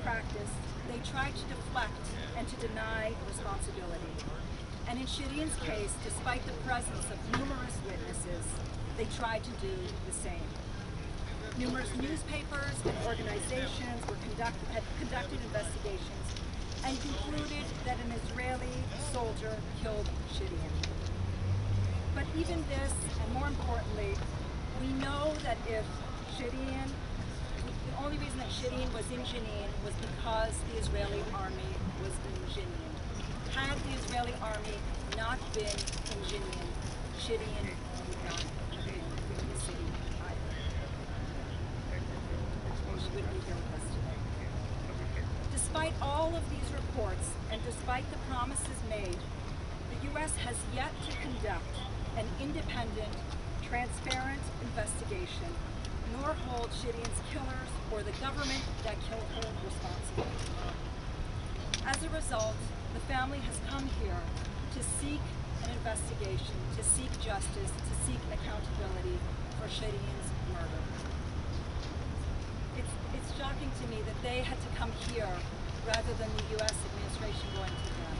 practice, they try to deflect and to deny responsibility. And in Shireen's case, despite the presence of numerous witnesses, they tried to do the same. Numerous newspapers and organizations had conducted investigations and concluded that an Israeli soldier killed Shireen. But even this, and more importantly, we know that if Shireen, the only reason that Shireen was in Jenin was because the Israeli army was in Jenin. Had the Israeli army not been in Jenin, Shireen would not have been in the city either. She wouldn't be here with us today. Despite all of these reports, and despite the promises made, the U.S. has yet to conduct an independent, transparent investigation, nor hold Shireen's killers or the government that killed her responsible. As a result, the family has come here to seek an investigation, to seek justice, to seek accountability for Shireen's murder. It's shocking to me that they had to come here rather than the U.S. administration going to them.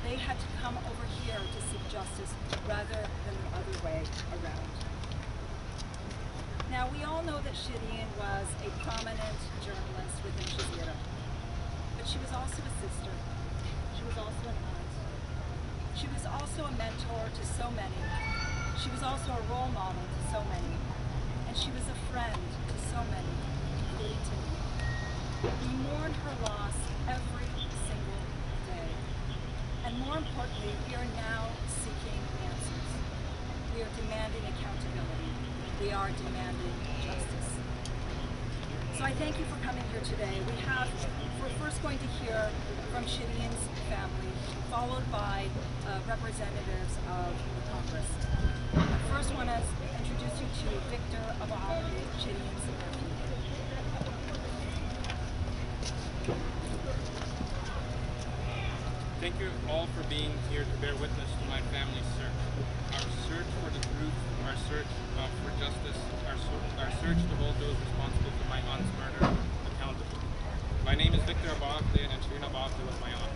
They had to come over here to seek justice rather than the other way around. Now, we all know that Shireen was a prominent journalist within Jazeera, but she was also a sister. She was also an aunt. She was also a mentor to so many. She was also a role model to so many. And she was a friend to so many, including to me. We mourn her loss every single day. And more importantly, we are now seeking answers. We are demanding accountability. We are demanding justice. So I thank you for coming here today. We're first going to hear from Shireen's family, followed by representatives of the Congress. I first want to introduce you to Victor Abu Akleh, Shireen's nephew. Thank you all for being here to bear witness to my family's search. Our search for the truth, our search for justice, our search to hold those responsible for my aunt's murder accountable. My name is Victor Abu Akleh, and Shireen Abu Akleh was my aunt.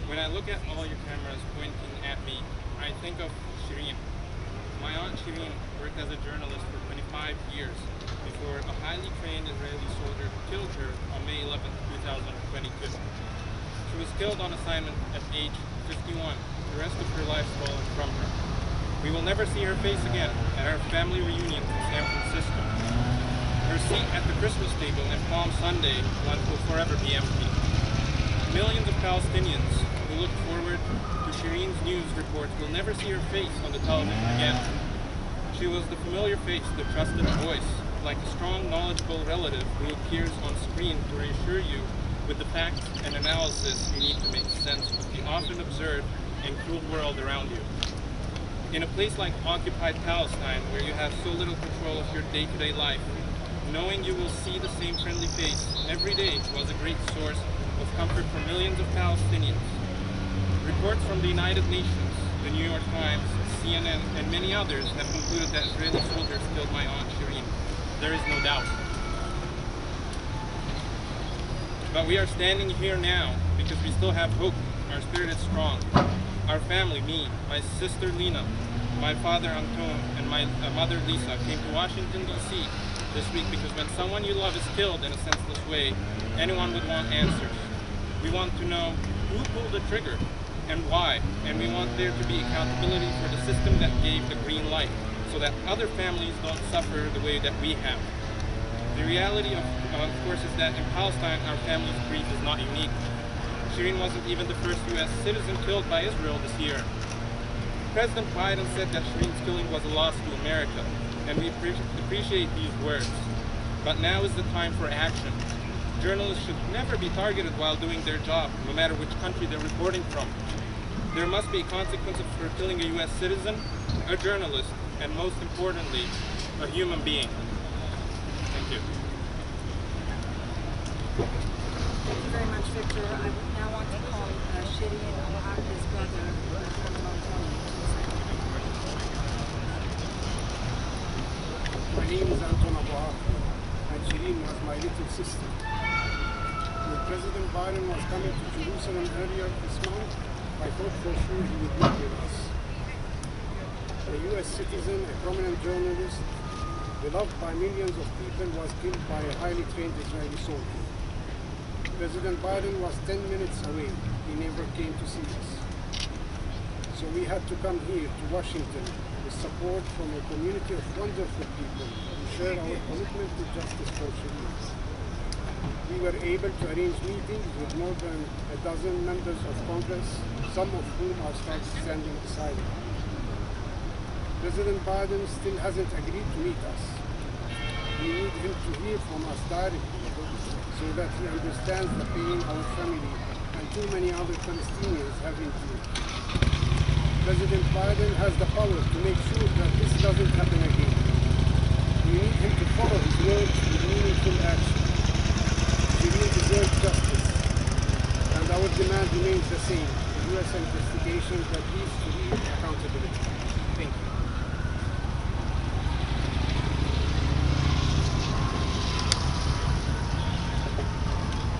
When I look at all your cameras pointing at me, I think of Shireen. My aunt Shireen worked as a journalist for 25 years before a highly trained Israeli soldier killed her on May 11, 2022. She was killed on assignment at age 51. The rest of her life stolen from her. We will never see her face again at our family reunion in San Francisco. Her seat at the Christmas table in Palm Sunday will forever be empty. Millions of Palestinians who look forward to Shireen's news reports will never see her face on the television again. She was the familiar face, the trusted voice, like a strong, knowledgeable relative who appears on screen to reassure you with the facts and analysis you need to make sense of the often observed and cruel world around you. In a place like occupied Palestine, where you have so little control of your day-to-day life, knowing you will see the same friendly face every day was a great source of comfort for millions of Palestinians. Reports from the United Nations, the New York Times, CNN, and many others have concluded that Israeli soldiers killed my aunt Shireen. There is no doubt. But we are standing here now because we still have hope. Our spirit is strong. Our family, me, my sister Lena, my father Anton, and my mother Lisa came to Washington, D.C. this week because when someone you love is killed in a senseless way, anyone would want answers. We want to know who pulled the trigger and why, and we want there to be accountability for the system that gave the green light so that other families don't suffer the way that we have. The reality of course, is that in Palestine, our family's grief is not unique. Shireen wasn't even the first U.S. citizen killed by Israel this year. President Biden said that Shireen's killing was a loss to America, and we appreciate these words. But now is the time for action. Journalists should never be targeted while doing their job, no matter which country they're reporting from. There must be consequences for killing a U.S. citizen, a journalist, and most importantly, a human being. Thank you. Thank you very much, Victor. I now want to call Shireen Abu Akleh's brother, Mccollum. My name is Abu Akleh, and Shireen was my little sister. We President Biden was coming to Jerusalem earlier this month, I thought for sure he would meet with us. A U.S. citizen, a prominent journalist, beloved by millions of people, was killed by a highly trained Israeli soldier. President Biden was 10 minutes away. He never came to see us. So we had to come here to Washington with support from a community of wonderful people who share our commitment to justice for Shireen. We were able to arrange meetings with more than a dozen members of Congress, some of whom are standing beside him. President Biden still hasn't agreed to meet us. We need him to hear from us directly so that he understands the pain our family and too many other Palestinians have endured. President Biden has the power to make sure that this doesn't happen again. We need him to follow his words with meaningful action. Shireen deserves justice, and our demand remains the same: a U.S. investigation that leads to real accountability. Thank you.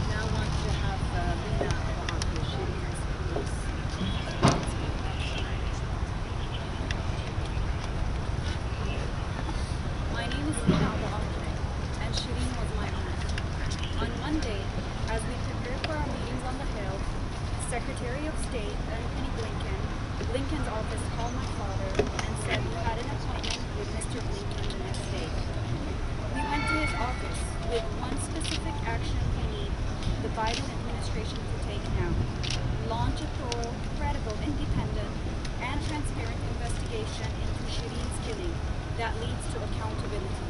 Now I want to have Shireen Abu Akleh, My name is Shireen Abu Akleh, and Shireen was my aunt. On Monday, as we prepared for our meetings on the Hill, Secretary of State Antony Blinken, Blinken's office called my father and said we had an appointment with Mr. Blinken the next day. We went to his office with one specific action we need the Biden administration to take now: launch a thorough, credible, independent, and transparent investigation into Shireen's killing that leads to accountability.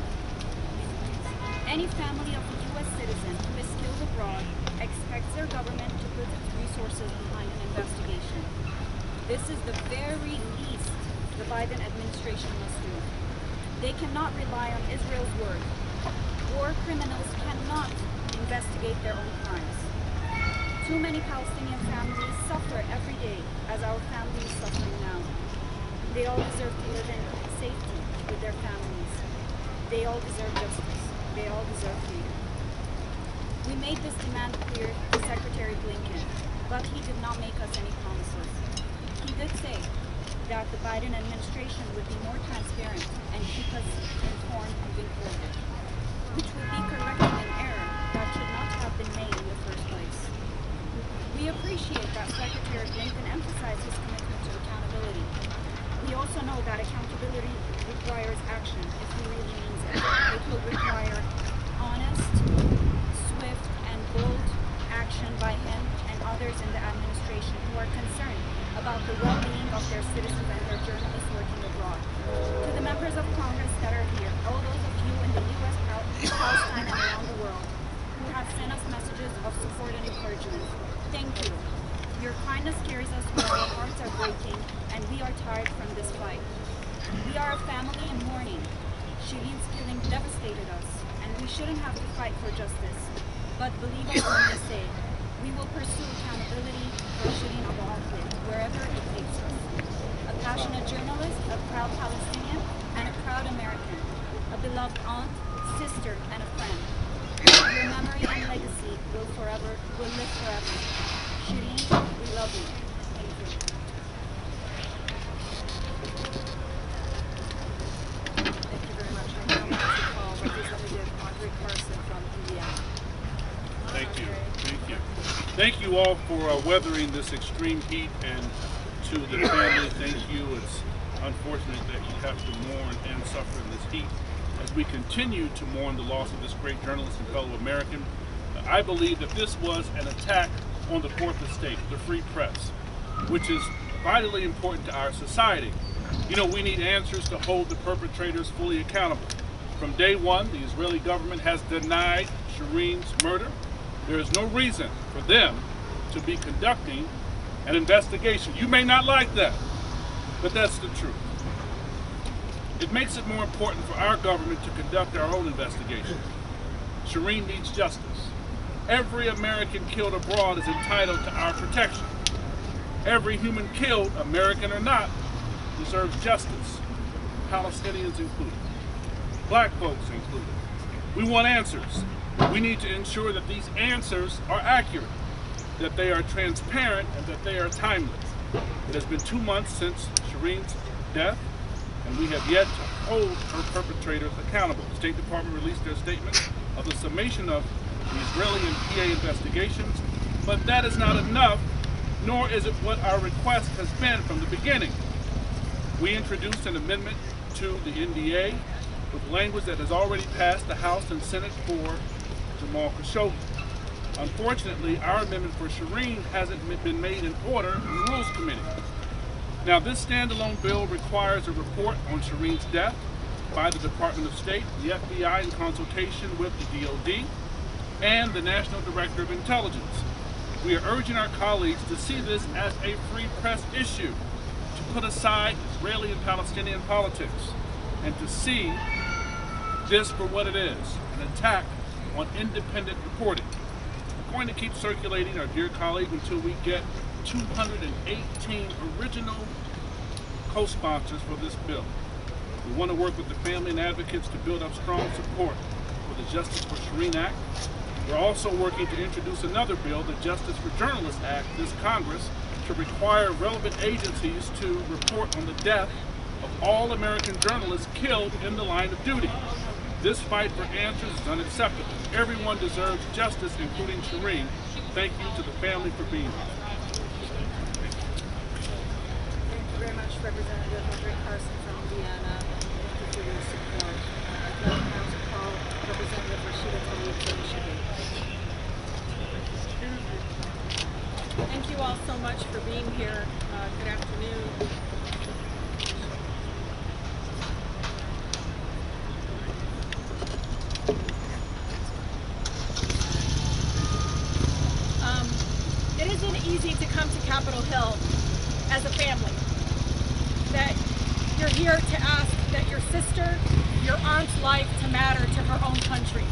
Any family of a U.S. citizen who is killed abroad expects their government to put its resources behind an investigation. This is the very least the Biden administration must do. They cannot rely on Israel's word. War criminals cannot investigate their own crimes. Too many Palestinian families suffer every day, as our family is suffering now. They all deserve to live in safety with their families. They all deserve justice. They all deserve freedom. We made this demand clear to Secretary Blinken, but he did not make us any promises. He did say that the Biden administration would be more transparent and keep us informed moving forward, which would be correcting an error that should not have been made in the first place. We appreciate that Secretary Blinken emphasized his commitment to accountability. We also know that accountability requires action if he really means it. It will require honest, swift, and bold action by him and others in the administration who are concerned about the well-being of their citizens and their journalists working abroad. To the members of Congress that are here, all those of you in the U.S., Palestine, and around the world who have sent us messages of support and encouragement, thank you. Your kindness carries us where our hearts are breaking and we are tired from this fight. We are a family in mourning. Shireen's killing devastated us, and we shouldn't have to fight for justice. But believe us when we say, we will pursue accountability for Shireen Abu Akleh wherever it takes us. A passionate journalist, a proud Palestinian, and a proud American. A beloved aunt, sister, and a friend. Your memory and legacy will live forever. Shireen, we love you. Thank you. Thank you very much. I now want to call Representative Andre Carson from Indiana. Thank you. Thank you. Thank you all for weathering this extreme heat, and to the family, thank you. It's unfortunate that you have to mourn and suffer in this heat. As we continue to mourn the loss of this great journalist and fellow American, I believe that this was an attack on the fourth estate, the free press, which is vitally important to our society. You know, we need answers to hold the perpetrators fully accountable. From day one, the Israeli government has denied Shireen's murder. There is no reason for them to be conducting an investigation. You may not like that, but that's the truth. It makes it more important for our government to conduct our own investigation. Shireen needs justice. Every American killed abroad is entitled to our protection. Every human killed, American or not, deserves justice, Palestinians included, black folks included. We want answers. We need to ensure that these answers are accurate, that they are transparent, and that they are timely. It has been 2 months since Shireen's death, and we have yet to hold her perpetrators accountable. The State Department released their statement of the summation of the Israeli and PA investigations, but that is not enough, nor is it what our request has been from the beginning. We introduced an amendment to the NDA with language that has already passed the House and Senate for Jamal Khashoggi. Unfortunately, our amendment for Shireen hasn't been made in order in the Rules Committee. Now, this standalone bill requires a report on Shireen's death by the Department of State, the FBI in consultation with the DOD, and the National Director of Intelligence. We are urging our colleagues to see this as a free press issue, to put aside Israeli and Palestinian politics, and to see this for what it is, an attack on independent reporting. We're going to keep circulating our dear colleague until we get 218 original co-sponsors for this bill. We want to work with the family and advocates to build up strong support for the Justice for Shireen Act. We're also working to introduce another bill, the Justice for Journalists Act, this Congress, to require relevant agencies to report on the death of all American journalists killed in the line of duty. This fight for answers is unacceptable. Everyone deserves justice, including Shireen. Thank you to the family for being here. Thank you very much, Representative Andre Carson from Indiana. Thank you for your support. I'd like now to call Representative Shireen. Thank you all so much for being here. Good afternoon. It isn't easy to come to Capitol Hill as a family. That you're here to ask that your sister, your aunt's life to matter to her own country.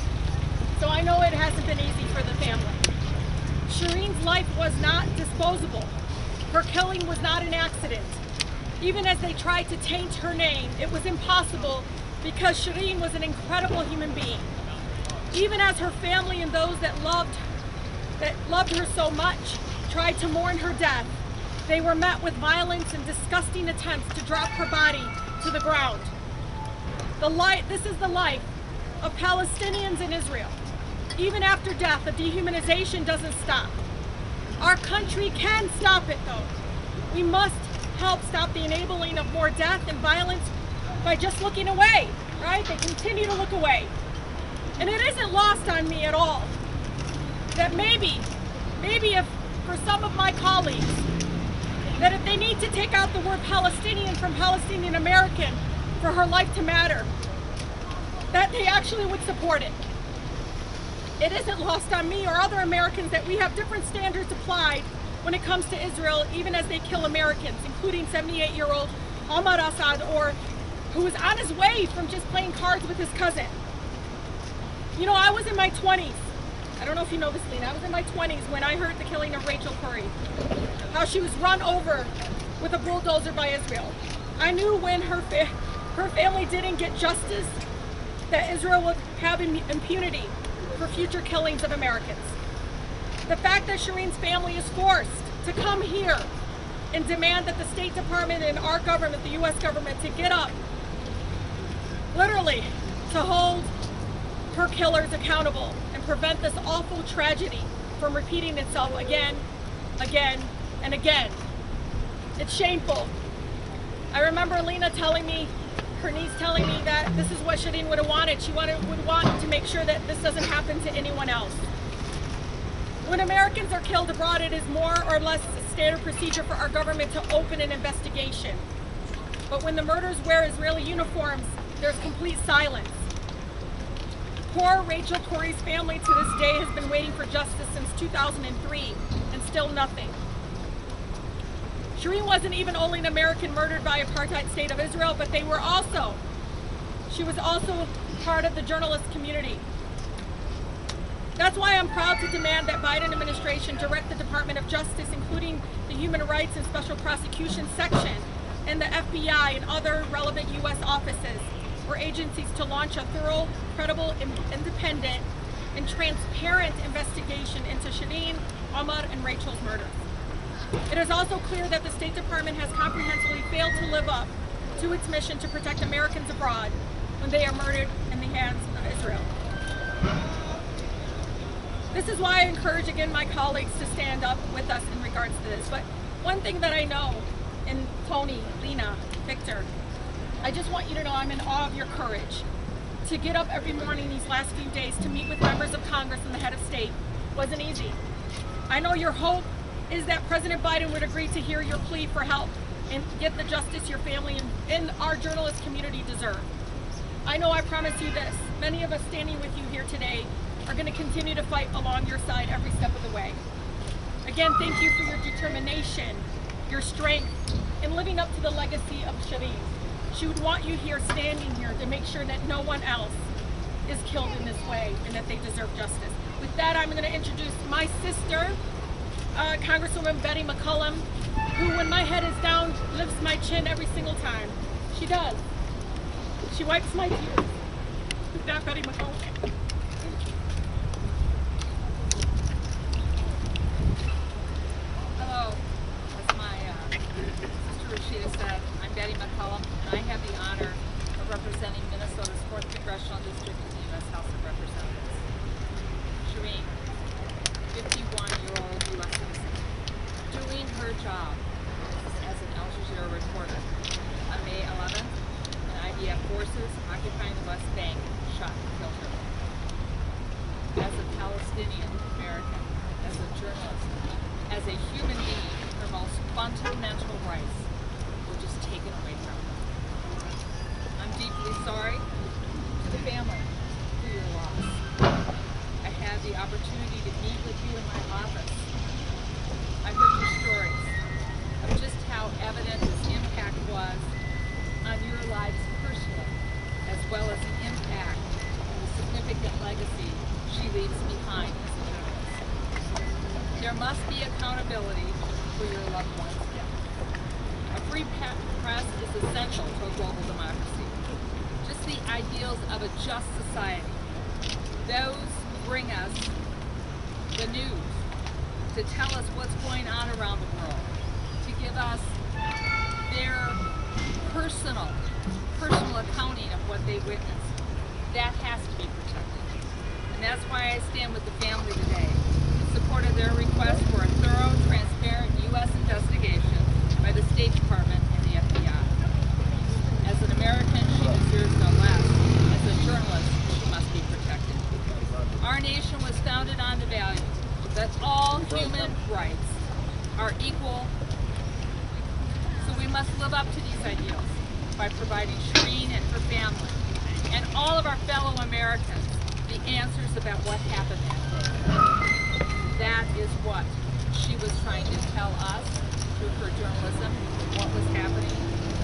So I know it hasn't been easy for the family. Shireen's life was not disposable. Her killing was not an accident. Even as they tried to taint her name, it was impossible because Shireen was an incredible human being. Even as her family and those that loved her so much tried to mourn her death, they were met with violence and disgusting attempts to drop her body to the ground. This is the life of Palestinians in Israel. Even after death, the dehumanization doesn't stop. Our country can stop it though. We must help stop the enabling of more death and violence by just looking away, right? They continue to look away. And it isn't lost on me at all that maybe if for some of my colleagues, that if they need to take out the word Palestinian from Palestinian-American for her life to matter, that they actually would support it. It isn't lost on me or other Americans that we have different standards applied when it comes to Israel, even as they kill Americans, including 78-year-old Ahmad Assad, who was on his way from just playing cards with his cousin. You know, I was in my 20s. I don't know if you know this, Lena. I was in my 20s when I heard the killing of Rachel Curry, how she was run over with a bulldozer by Israel. I knew when her family didn't get justice, that Israel would have impunity for future killings of Americans. The fact that Shireen's family is forced to come here and demand that the State Department and our government, the U.S. government, to get up, literally, to hold her killers accountable and prevent this awful tragedy from repeating itself again, and again. It's shameful. I remember Lena telling me, her niece telling me that this is what Shireen would have wanted. She would want to make sure that this doesn't happen to anyone else. When Americans are killed abroad, it is more or less a standard procedure for our government to open an investigation. But when the murderers wear Israeli uniforms, there's complete silence. Poor Rachel Corey's family to this day has been waiting for justice since 2003, and still nothing. Shireen wasn't even only an American murdered by apartheid state of Israel, but she was also part of the journalist community. That's why I'm proud to demand that Biden administration direct the Department of Justice, including the Human Rights and Special Prosecution Section, and the FBI and other relevant U.S. offices or agencies to launch a thorough, credible, independent and transparent investigation into Shireen, Ahmad, and Rachel's murders. It is also clear that the State Department has comprehensively failed to live up to its mission to protect Americans abroad when they are murdered in the hands of Israel. This is why I encourage again my colleagues to stand up with us in regards to this. But one thing that I know, and Tony, Lena, Victor, I just want you to know I'm in awe of your courage. To get up every morning these last few days to meet with members of Congress and the head of state wasn't easy. I know your hope is that President Biden would agree to hear your plea for help and get the justice your family and our journalist community deserve. I know I promise you this, many of us standing with you here today are going to continue to fight along your side every step of the way. Again, thank you for your determination, your strength, and living up to the legacy of Shireen. She would want you here, standing here, to make sure that no one else is killed in this way and that they deserve justice. With that, I'm going to introduce my sister, Congresswoman Betty Mccollum, who, when my head is down, lifts my chin every single time. She does. She wipes my tears. With that, Betty McCollum. Hello. As my sister Rashida said, I'm Betty McCollum, and I have the honor of representing Minnesota's 4th Congressional District in the U.S. House of Representatives. Shireen, 51-year-old U.S. citizen, doing her job as an Al Jazeera reporter. On May 11th, an IDF forces occupying the West Bank shot and killed her. As a Palestinian-American, as a journalist, as a human being, her most fundamental rights were just taken away from her. I'm deeply sorry to the family for your loss. I had the opportunity to meet with you in my office. I heard your stories of just how evident this impact was on your lives personally, as well as the impact and the significant legacy she leaves behind as a journalist. There must be accountability for your loved one's death. A free press is essential to a global democracy. Just the ideals of a just society. Those bring us the news, to tell us what's going on around the world, to give us their personal accounting of what they witnessed. That has to be protected. And that's why I stand with the family today in support of their request for a thorough, transparent U.S. investigation by the State Department and the FBI. As an American, she deserves no less. As a journalist, she must be protected. Our nation was founded on the value that all human rights are equal, so we must live up to these ideals by providing Shireen and her family and all of our fellow Americans the answers about what happened that day. That is what she was trying to tell us through her journalism, what was happening.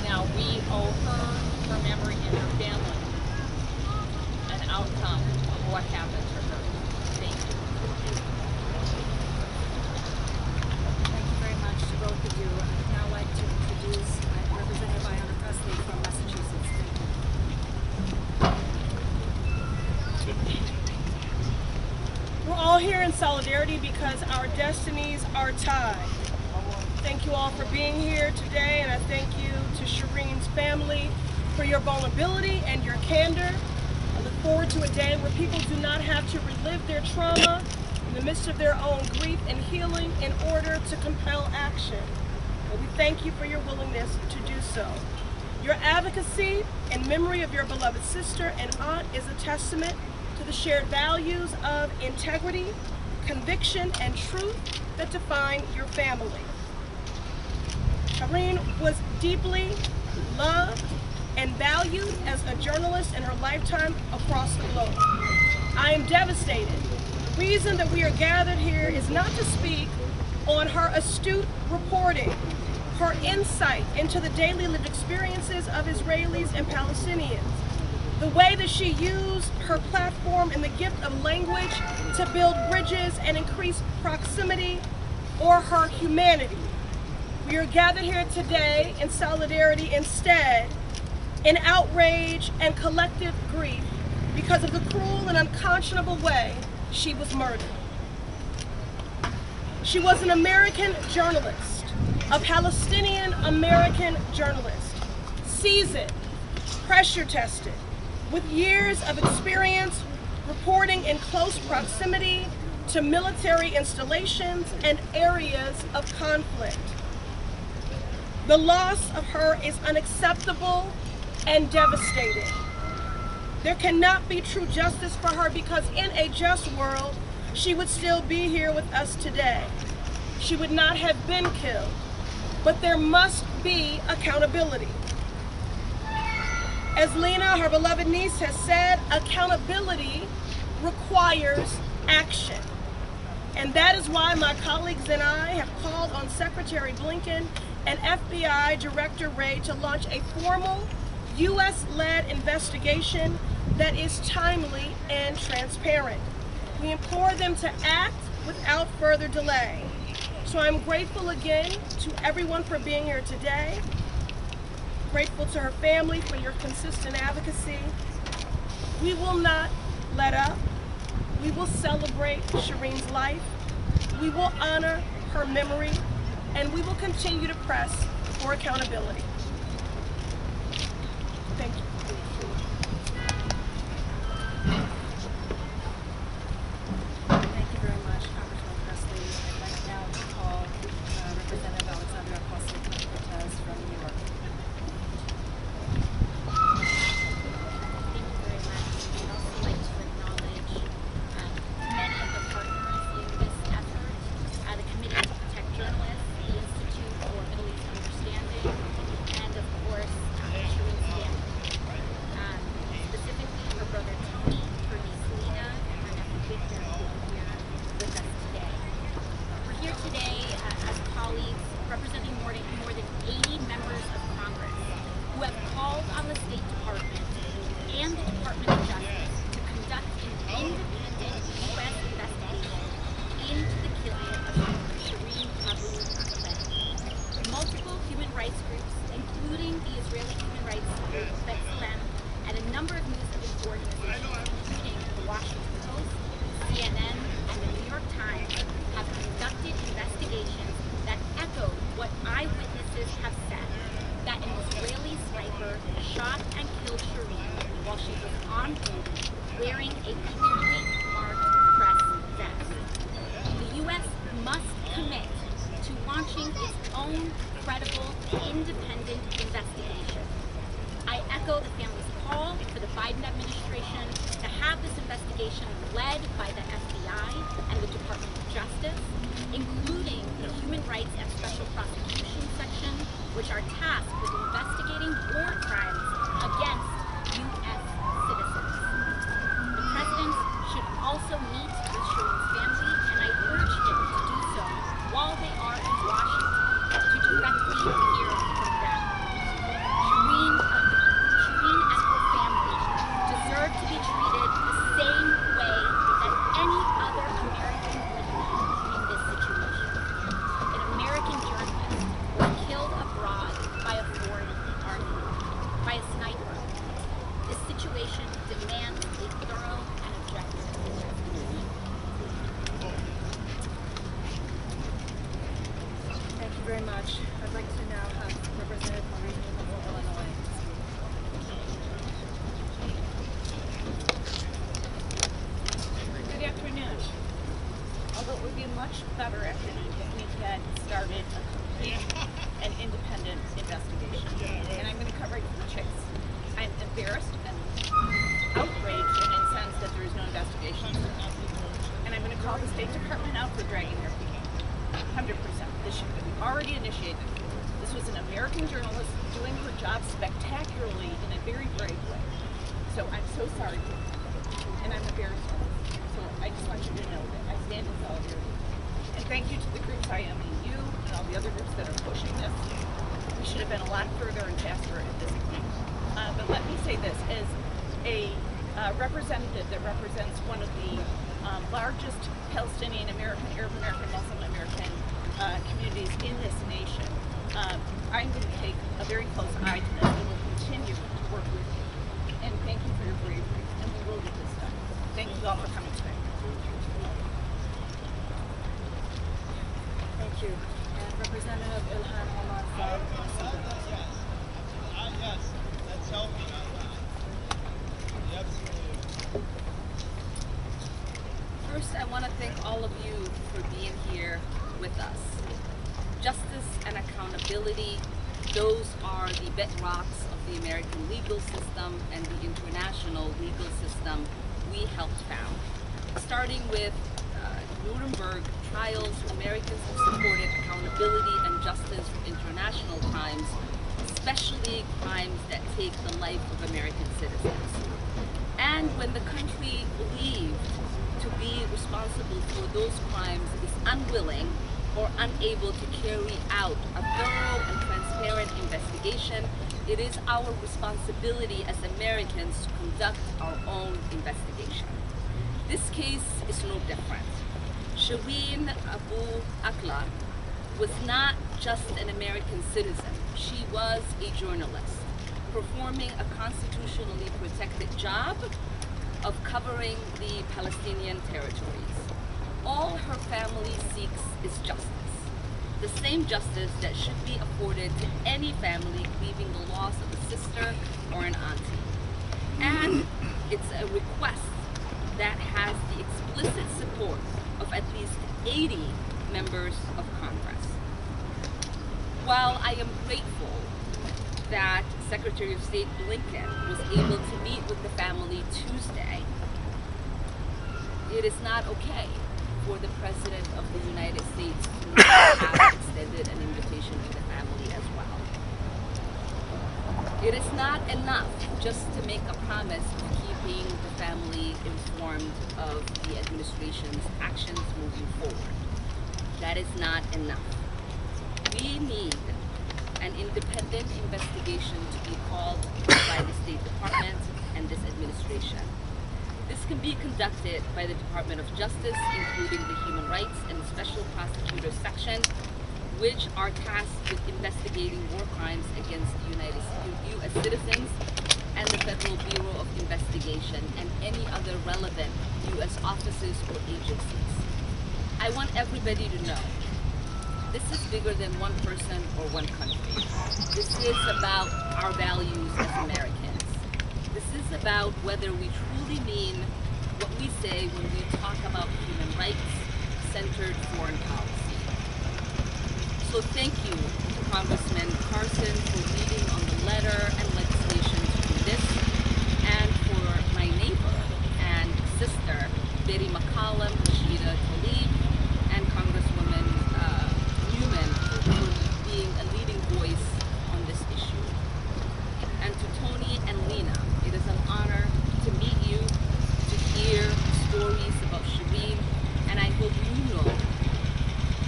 Now we owe her memory, and her family an outcome of what happened to her. Thank you. Thank you very much to both of you. I'd now like to introduce Representative Ayanna Pressley from Massachusetts. Thank you. We're all here in solidarity because our destinies are tied. Thank you all for being here today, and I thank you to Shireen's family for your vulnerability and your candor. I look forward to a day where people do not have to relive their trauma in the midst of their own grief and healing in order to compel action. But we thank you for your willingness to do so. Your advocacy in memory of your beloved sister and aunt is a testament to the shared values of integrity, conviction, and truth that define your family. Shireen was deeply loved and valued as a journalist in her lifetime across the globe. I am devastated. The reason that we are gathered here is not to speak on her astute reporting, her insight into the daily lived experiences of Israelis and Palestinians, the way that she used her platform and the gift of language to build bridges and increase proximity, or her humanity. We are gathered here today in solidarity instead, in outrage and collective grief because of the cruel and unconscionable way she was murdered. She was an American journalist, a Palestinian-American journalist, seasoned, pressure tested, with years of experience reporting in close proximity to military installations and areas of conflict. The loss of her is unacceptable and devastating. There cannot be true justice for her because in a just world, she would still be here with us today. She would not have been killed, but there must be accountability. As Lena, her beloved niece, has said, accountability requires action. And that is why my colleagues and I have called on Secretary Blinken and FBI Director Wray to launch a formal U.S.-led investigation that is timely and transparent. We implore them to act without further delay. So I'm grateful again to everyone for being here today. Grateful to her family for your consistent advocacy. We will not let up. We will celebrate Shireen's life. We will honor her memory, and we will continue to press for accountability. Thank you. Thank you very much, Congressman Presley. I'd like now to call Representative Alexandria Ocasio-Cortez from New York. Thank you very much. I'd also like to acknowledge many of the partners in this effort, the Committee to Protect Journalists, the Institute for Middle East Understanding, and of course, Shireen's family. Specifically her brother Tony, her niece Lena, and her nephew Victor, who are here with us today. We're here today as colleagues representing more than 80 members of Congress who have called on the State Department and the Department of Justice to conduct an independent U.S. investigation into the killing of Shireen Abu Akleh. Multiple human rights groups, including the Israeli human rights group Mccollum, and a number of news organizations, including the Washington Post, CNN, and the New York Times, have conducted investigations that echo what eyewitnesses have said, that an Israeli sniper shot and killed Shireen while she was on duty wearing a clearly marked press vest. The U.S. must commit to launching its own credible, independent investigation. I echo the family's call for the Biden administration to have this investigation led by the FBI and the Department of Justice, including the Human Rights and Special Prosecution Section, which are tasked with investigating war crimes against U.S. citizens. The President should also meet with Shireen's family, and I urge him to do so while they are in Washington to directly hear from them. Shireen and her family deserve to be treated the same way that any other American would be in this situation. An American journalist was killed abroad by a foreign army, by a sniper. This situation demands a thorough and objective investigation. Thank you very much. I'd like to now have Representative Marie from Illinois. Good afternoon. Although it would be much better afternoon if we had started a complete and independent investigation. And I'm going to cut right to the chase. I'm embarrassed and outraged and incensed that there is no investigation. And I'm going to call the State Department out for dragging their feet. 100%. This should have been already initiated. This was an American journalist doing her job spectacularly in a very brave way. So I'm so sorry for it. And I'm embarrassed. So I just want you to know that I stand in solidarity. And thank you to the groups IMEU and all the other groups that are pushing this. We should have been a lot further and faster at this point. But let me say this, as a representative that represents one of the largest Palestinian-American, Arab-American, Muslim-American communities in this nation, I'm going to take a very close eye to this and will continue to work with you. And thank you for your bravery, and we will get this done. Thank you all for coming today. you. And Representative Ilhan Omar from First, I want to thank all of you for being here with us. Justice and accountability, those are the bedrocks of the American legal system and the international legal system we helped found. Starting with Nuremberg trials, Americans have supported accountability and justice for international crimes, especially crimes that take the life of American citizens. And when the country believed to be responsible for those crimes is unwilling or unable to carry out a thorough and transparent investigation, it is our responsibility as Americans to conduct our own investigation. This case is no different. Shireen Abu Akleh was not just an American citizen. She was a journalist, performing a constitutionally protected job of covering the Palestinian territories. All her family seeks is justice, the same justice that should be afforded to any family grieving the loss of a sister or an auntie. And it's a request that has the explicit support of at least 80 members of Congress. While I am grateful that Secretary of State Blinken was able to meet with the family Tuesday, it is not okay for the President of the United States to not have extended an invitation to the family as well. It is not enough just to make a promise of keeping the family informed of the administration's actions moving forward. That is not enough. We need an independent investigation to be called by the State Department and this administration. This can be conducted by the Department of Justice, including the Human Rights and Special Prosecutors Section, which are tasked with investigating war crimes against U.S. citizens, and the Federal Bureau of Investigation and any other relevant U.S. offices or agencies. I want everybody to know this is bigger than one person or one country. This is about our values as Americans. This is about whether we truly mean what we say when we talk about human rights-centered foreign policy. So thank you to Congressman Carson for leading on the letter and legislation to do this, and for my neighbor and sister, Mccollum, and Congresswoman Newman for being a leading voice on this issue. And to Tony and Lena, it is an honor to meet you, to hear stories about Shireen, and I hope you know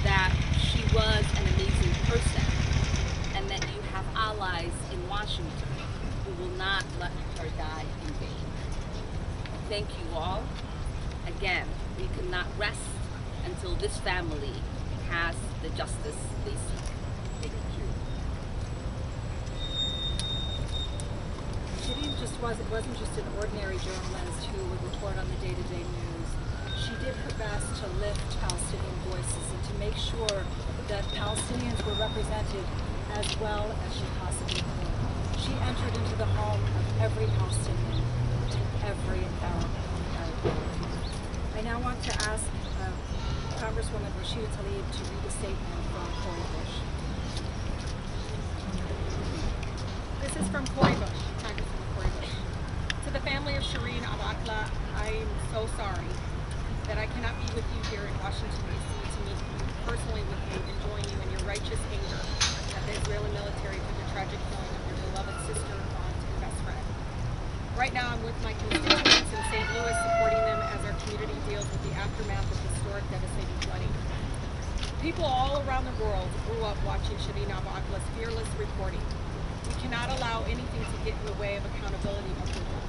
that she was an amazing person and that you have allies in Washington who will not let her die in vain. Thank you all. Again, we cannot rest until this family has the justice they seek. Thank you. Shireen wasn't just an ordinary journalist who would report on the day-to-day news. She did her best to lift Palestinian voices and to make sure that Palestinians were represented as well as she possibly could. She entered into the home of every Palestinian, to every Arab. I now want to ask Congresswoman Rashida Tlaib to read a statement from Cori Bush. This is from Cori Bush, Congresswoman Cori Bush. To the family of Shireen Abu Akleh, I am so sorry that I cannot be with you here in Washington, D.C. to meet personally with you and join you in your righteous anger at the Israeli military for the tragic killing of your beloved sister, aunt, and best friend. Right now, I'm with my constituents in St. Louis, supporting them as our community deals with the aftermath of historic, devastating flooding. People all around the world grew up watching Shireen Abu Akleh's fearless reporting. We cannot allow anything to get in the way of accountability of her work.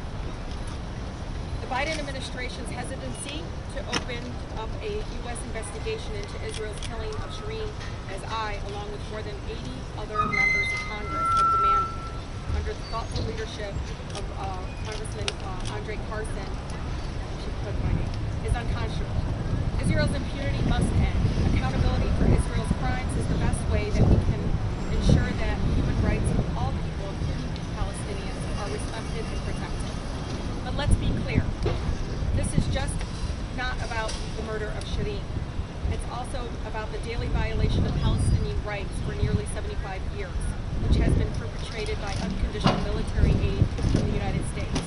The Biden administration's hesitancy to open up a U.S. investigation into Israel's killing of Shireen, as I, along with more than 80 other members of Congress, have demanded, under the thoughtful leadership of Congressman Andre Carson, is unconscionable. Israel's impunity must end. Accountability for Israel's crimes also about the daily violation of Palestinian rights for nearly 75 years, which has been perpetrated by unconditional military aid from the United States.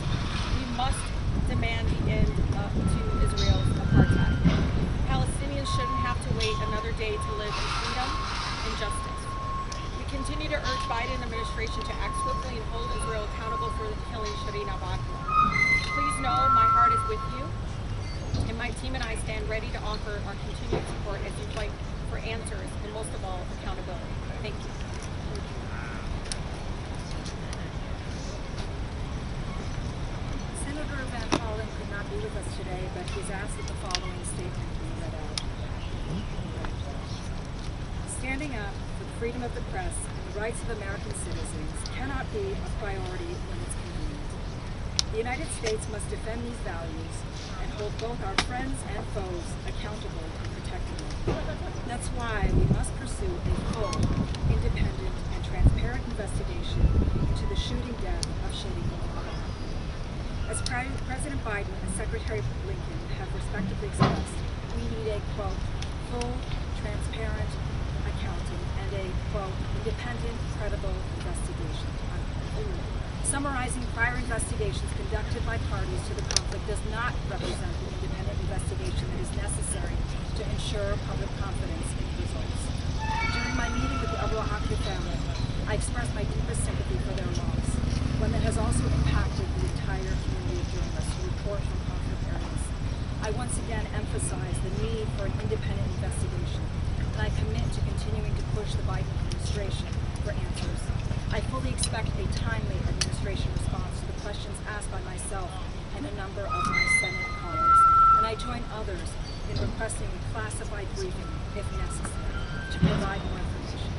We must demand the end to Israel's apartheid. Palestinians shouldn't have to wait another day to live in freedom and justice. We continue to urge Biden administration to act swiftly and hold Israel accountable for the killing Shireen Abu Akleh. Please know my heart is with you, and my team and I stand ready to offer our continued support as you fight for answers and most of all, accountability. Thank you. Senator Mccollum could not be with us today, but he's asked that the following statement be read out. Standing up for the freedom of the press and the rights of American citizens cannot be a priority when it's convenient. The United States must defend these values and hold both our friends and foes accountable in protecting them. That's why we must pursue a full, independent, and transparent investigation into the shooting death of Shireen Abu Akleh. As President Biden and Secretary Blinken have respectively expressed, we need a, quote, full, transparent accounting and a, quote, independent, credible investigation, unquote. Summarizing prior investigations conducted by parties to the conflict does not represent the independent investigation that is necessary to ensure public confidence in the results. During my meeting with the Abu Akleh family, I expressed my deepest sympathy for their loss, one that has also impacted the entire community of journalists who report from conflict areas. I once again emphasize the need for an independent investigation, and I commit to continuing to push the Biden administration for answers. I fully expect a timely administration response to the questions asked by myself and a number of my Senate colleagues, and I join others in requesting a classified briefing, if necessary, to provide more information.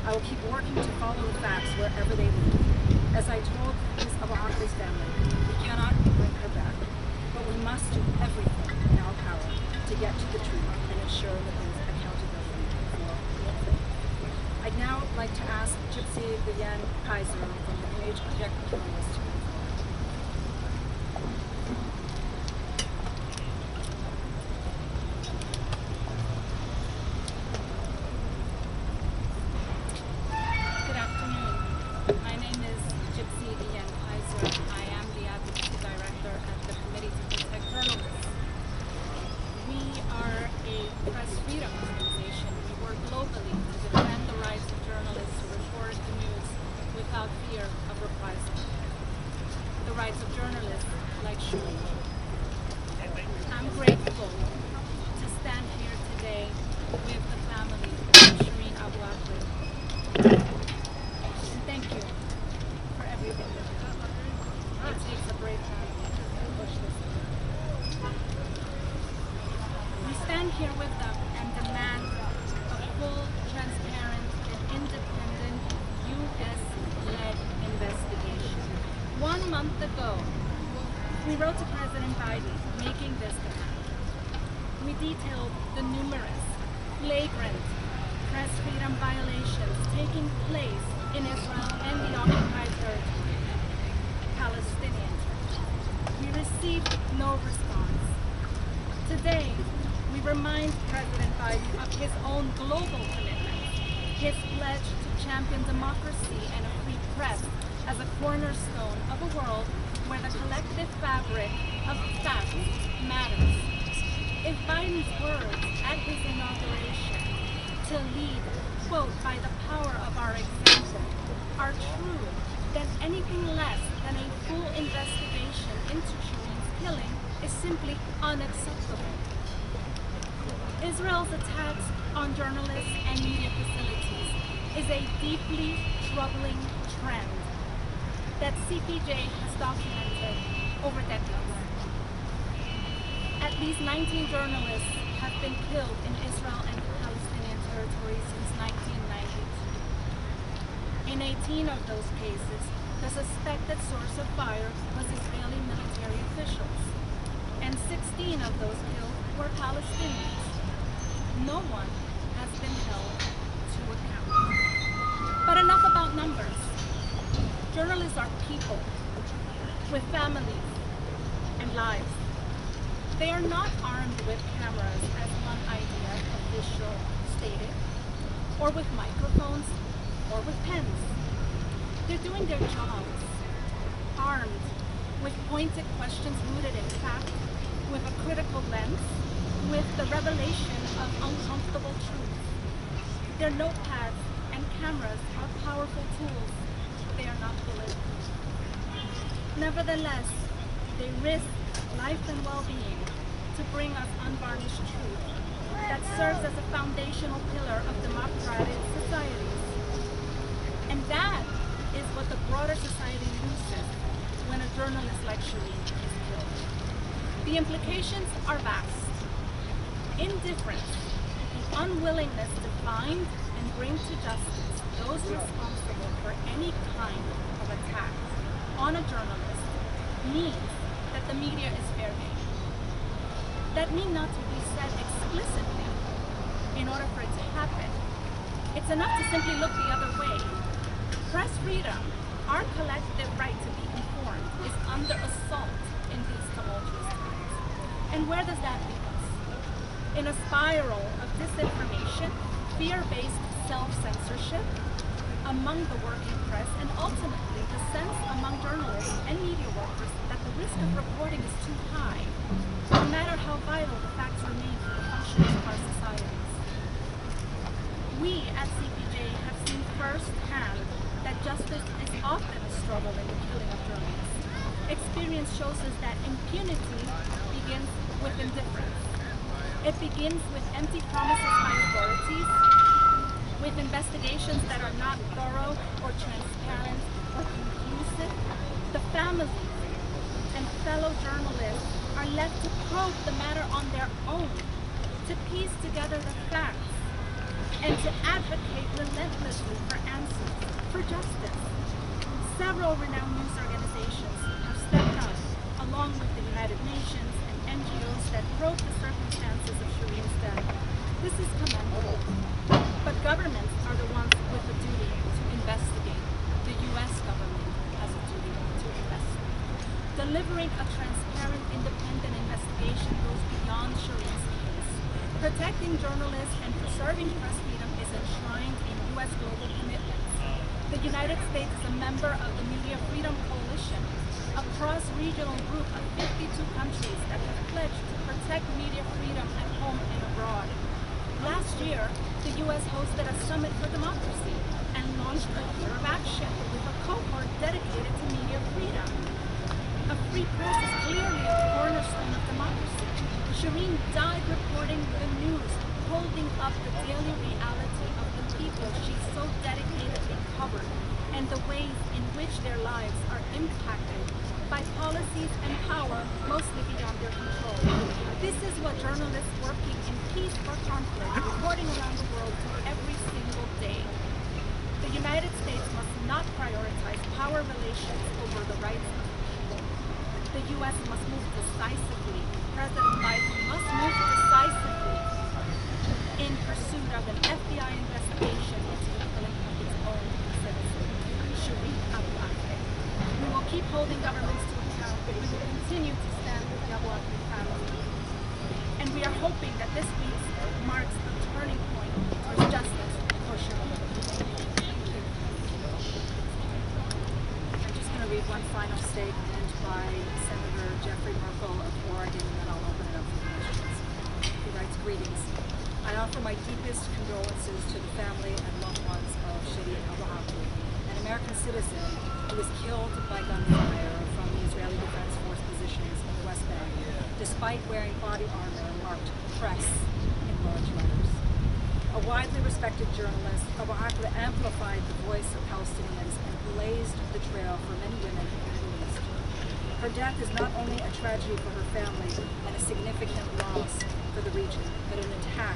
I will keep working to follow the facts wherever they lead. As I told Ms. Abu Akleh's family, we cannot bring her back, but we must do everything in our power to get to the truth and ensure that there is accountability for all. I'd now like to ask Gypsy Vivian Kaiser from the Page Project Journalist to come forward. Good afternoon. My name is Gypsy Vivian Kaiser. I am the Advocacy Director at the Committee to Protect Journalists. We are a press freedom organization. We work globally to defend the rights of journalists to report the news without fear of reprisal. The rights of journalists like Shireen. I'm grateful to stand here today with the family of Shireen Abu Akleh. And thank you for everything that you do. It takes a brave hand to push this through. We stand here with them and demand a full, transparent, and independent U.S.-led investigation. 1 month ago, we wrote to President Biden making this demand. We detailed the numerous, flagrant press freedom violations taking place in Israel and the occupied territory, Palestinian territory. We received no response. Today, we remind President Biden of his own global commitments, his pledge to champion democracy and a free press as a cornerstone of a world where the collective fabric of facts matters. If Biden's words at his inauguration to lead, quote, by the power of our example, are true, then anything less than a full investigation into Shireen's killing is simply unacceptable. Israel's attacks on journalists and media facilities is a deeply troubling trend that CPJ has documented over decades. At least 19 journalists have been killed in Israel and Palestinian territory since 1992. In 18 of those cases, the suspected source of fire was Israeli military officials, and 16 of those killed were Palestinians. No one has been held to account. But enough about numbers. Journalists are people with families and lives. They are not armed with cameras, as one idea of official stated, or with microphones, or with pens. They're doing their jobs, armed with pointed questions rooted in fact, with a critical lens, with the revelation of uncomfortable truths. Their notepads and cameras are powerful tools. They are not bulletproof. Nevertheless, they risk life and well-being to bring us unvarnished truth that serves as a foundational pillar of democratic societies. And that is what the broader society loses when a journalist like Shireen is killed. The implications are vast. Indifference, the unwillingness to find and bring to justice those responsible for any kind of attack on a journalist means that the media is fair game. That need not to be said explicitly in order for it to happen. It's enough to simply look the other way. Press freedom, our collective right to be informed, is under assault in these tumultuous times. And where does that leave us? In a spiral of disinformation, fear-based self-censorship among the working press, and ultimately the sense among journalists and media workers that the risk of reporting is too high, no matter how vital the facts remain for the functioning of our societies. We at CPJ have seen firsthand that justice is often a struggle in the killing of journalists. Experience shows us that impunity begins with indifference. It begins with empty promises by authorities, with investigations that are not thorough or transparent or conclusive. The families and fellow journalists are left to probe the matter on their own, to piece together the facts, and to advocate relentlessly for answers, for justice. Several renowned news organizations have stepped up, along with the United Nations and NGOs that probe the circumstances of Shireen's death. This is commendable. But governments are the ones with the duty to investigate. The U.S. government has a duty to investigate. Delivering a transparent, independent investigation goes beyond Shireen's case. Protecting journalists and preserving press freedom is enshrined in U.S. global commitments. The United States is a member of the Media Freedom Coalition, a cross-regional group of 52 countries that have pledged to protect media freedom at home and abroad. Last year, the U.S. hosted a summit for democracy and launched a year of action with a cohort dedicated to media freedom. A free press is clearly a cornerstone of democracy. Shireen died reporting the news, holding up the daily reality of the people she so dedicatedly covered and the ways in which their lives are impacted by policies and power mostly beyond their control. This is what journalists working in peace or conflict, reporting around the world, do every single day. The United States must not prioritize power relations over the rights of people. The U.S. must move decisively. President Biden must move decisively in pursuit of an FBI investigation into the killing of its own citizen, Shireen Abu Akleh. We will keep holding governments to account, but we will continue to stand with the Abu Akleh family. And we are hoping that this week marks a turning point towards justice for Shireen. I'm just going to read one final statement by Senator Jeffrey Merkel of Oregon, and then I'll open it up for questions. He writes, "Greetings. I offer my deepest condolences to the family and loved ones of Shireen Abu Akleh, an American citizen who was killed by gunfire from the Israeli Defense Force positions in the West Bank, despite wearing body armor marked press in large letters. A widely respected journalist, Abu Akleh amplified the voice of Palestinians and blazed the trail for many women in the Middle East. Her death is not only a tragedy for her family and a significant loss for the region, but an attack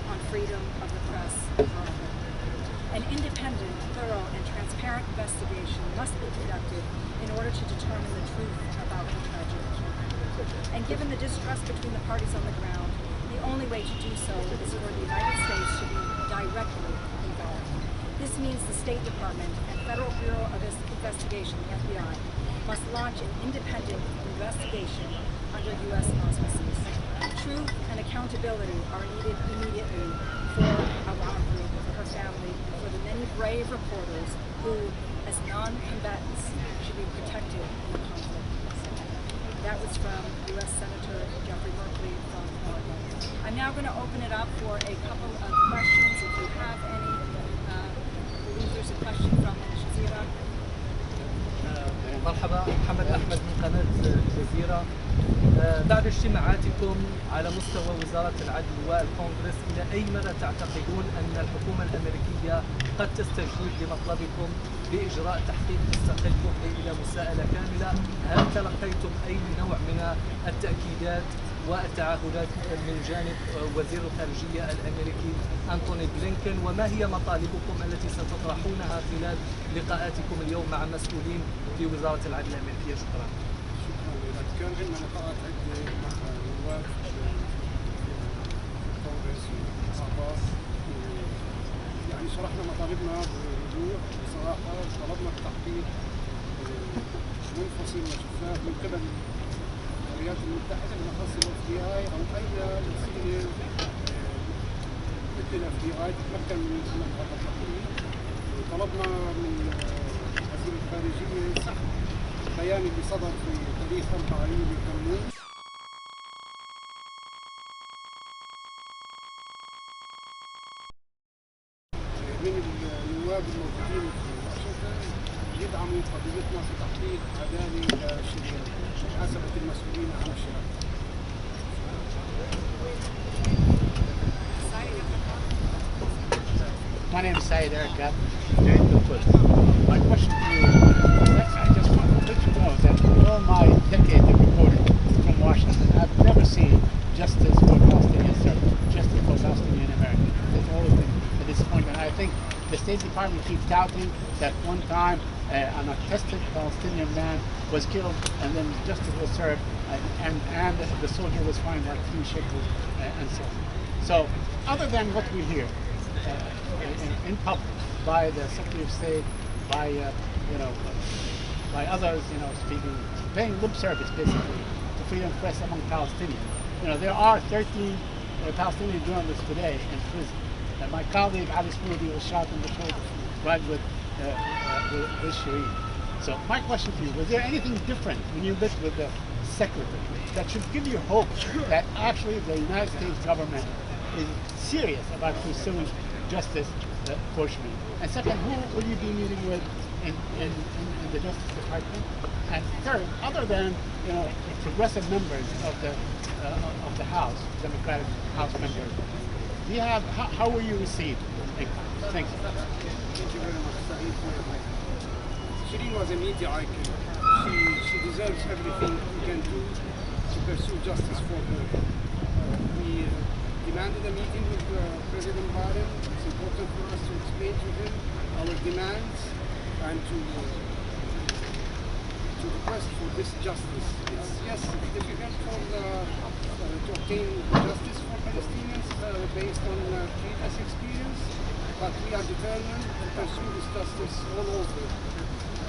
on freedom of the press broadly. An independent, thorough, and transparent investigation must be conducted in order to determine the truth about the tragedy. And given the distrust between the parties on the ground, the only way to do so is for the United States to be directly involved. This means the State Department and Federal Bureau of Investigation, the FBI, must launch an independent investigation under U.S. auspices. Truth and accountability are needed immediately for our group, for her family, for the many brave reporters who, as non-combatants, should be protected in the conflict. That was from U.S. Senator Jeffrey Merkley from Oregon. I'm now going to open it up for a couple of questions, if you have any. I believe there's a question from Jazeera. مرحبا، محمد أحمد من قناة الجزيرة. بعد اجتماعاتكم على مستوى وزارة العدل والكونغرس، إلى أي مدى تعتقدون أن الحكومة الأمريكية قد تستجيب لمطلبكم بإجراء تحقيق مستقل مفضي إلى مساءلة كاملة؟ هل تلقيتم أي نوع من التأكيدات والتعهدات من جانب وزير الخارجية الأمريكي أنتوني بلينكن؟ وما هي مطالبكم التي ستطرحونها خلال لقاءاتكم اليوم مع مسؤولين في وزارة العدل الأمريكية؟ شكرا. كان عندنا لقاءات عدة مع نواب الكونغرس والأعضاء، يعني شرحنا مطالبنا بوضوح بصراحة. طلبنا التحقيق منفصل وشفاف من قبل الولايات المتحدة بالأخص FBI أو أي وسيلة مثل FBI تتمكن من عمل هذا التحقيق. طلبنا من وزير الخارجية سحب البيان اللي صدر في تاريخ 4 يوليو تموز من النواب الموجودين في واشنطن يدعموا قضيتنا في تحقيق عدالة لشريان محاسبة المسؤولين عن الشرك. My name is Syed Erkat, the Post. My question to you is, I just want to let you know that in all my decades of reporting from Washington, I've never seen justice for Palestinians served, justice for Palestinian-American. It's always been a disappointment. I think the State Department keeps touting that one time an attested Palestinian man was killed and then justice was served and the soldier was fined like 3 shekels and so on. So other than what we hear in public by the Secretary of State, by by others, speaking, paying lip service basically to freedom of press among Palestinians. There are 13 Palestinian journalists today in prison. My colleague Ali Smoudi was shot in the shoulder right with Shireen. So my question to you, was there anything different when you met with the Secretary that should give you hope that actually the United States government is serious about pursuing justice for Shireen? And second, who will you be meeting with in the Justice Department? And third, other than progressive members of the House, Democratic House members, do you have how were you received? Thank you. Thank you very much, Saeed, for your question. Shireen was a media icon. She deserves everything we can do to pursue justice for her. We demanded a meeting with President Biden. It's important for us to explain to him our demands and to request for this justice. It's difficult to obtain justice for Palestinians based on previous experience, but we are determined to pursue this justice all over,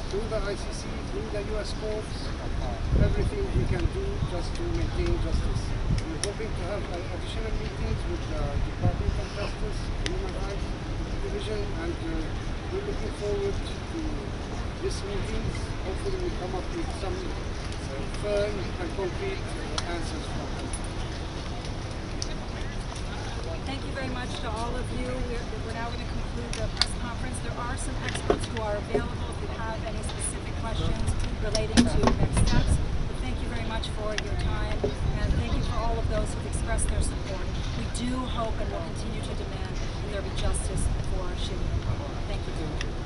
through the ICC, through the US courts, everything we can do just to maintain justice. We're hoping to have additional meetings with the Department of Justice, Human Rights Division, and we're looking forward to this meeting. Hopefully we come up with some firm and concrete answers from them. Thank you very much to all of you. We're now going to conclude the press conference. There are some experts who are available if you have any specific questions relating to next steps. But thank you very much for your time, and thank you for all of those who've expressed their support. We do hope and will continue to demand that there be justice for Shireen. Thank you.